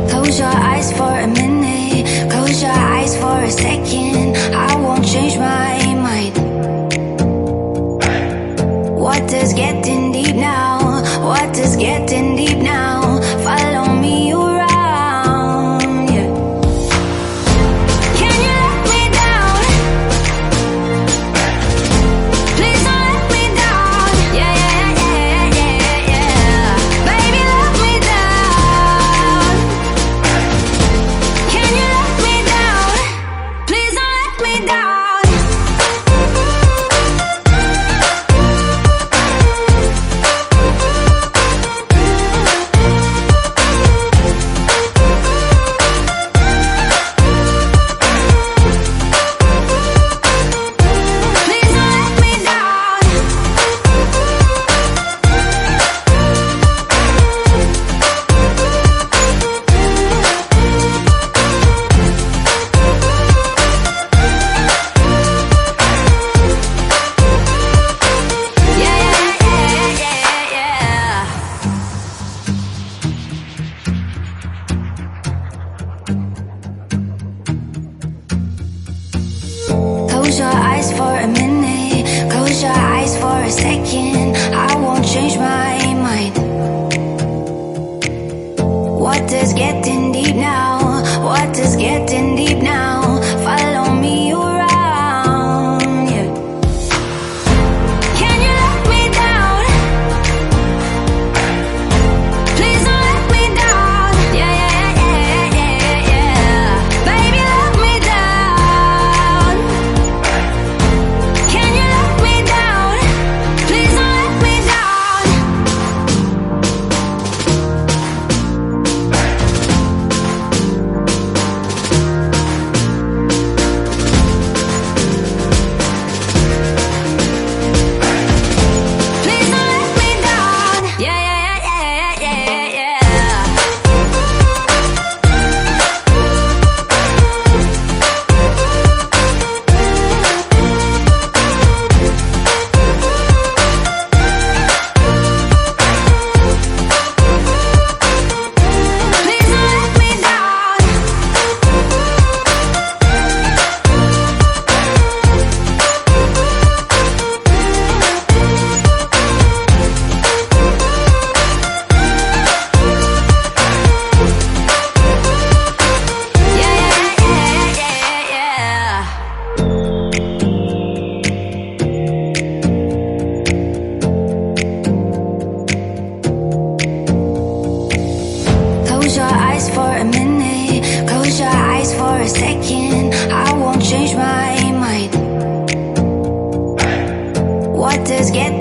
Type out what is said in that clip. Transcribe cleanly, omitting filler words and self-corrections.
Close your eyes for a minute, close your eyes for a second. I won't change my mind. What does getting deep now? What does getting deep now? Follow me around, yeah. Can you let me down? Please don't let me down. Yeah, yeah, yeah, yeah, yeah. Baby, let me down. Can you let me down? Please don't let me down. Please don't let me down. Yeah, yeah, yeah, yeah, yeah. Close your eyes for a minute, close your eyes for a second. I won't change my mind. What does getting deep now? What does getting deep now? Follow me around, yeah. Can you let me down? Please don't let me down. Yeah, yeah, yeah, yeah, yeah. Baby, let me down. Can you let me down? Please don't let me down. Please don't let me down. Yeah, yeah, yeah, yeah, yeah, yeah. Please don't let me down. Yeah, yeah, yeah, yeah, yeah. Close your eyes for a minute, close your eyes for a second. I won't change my mind. What does get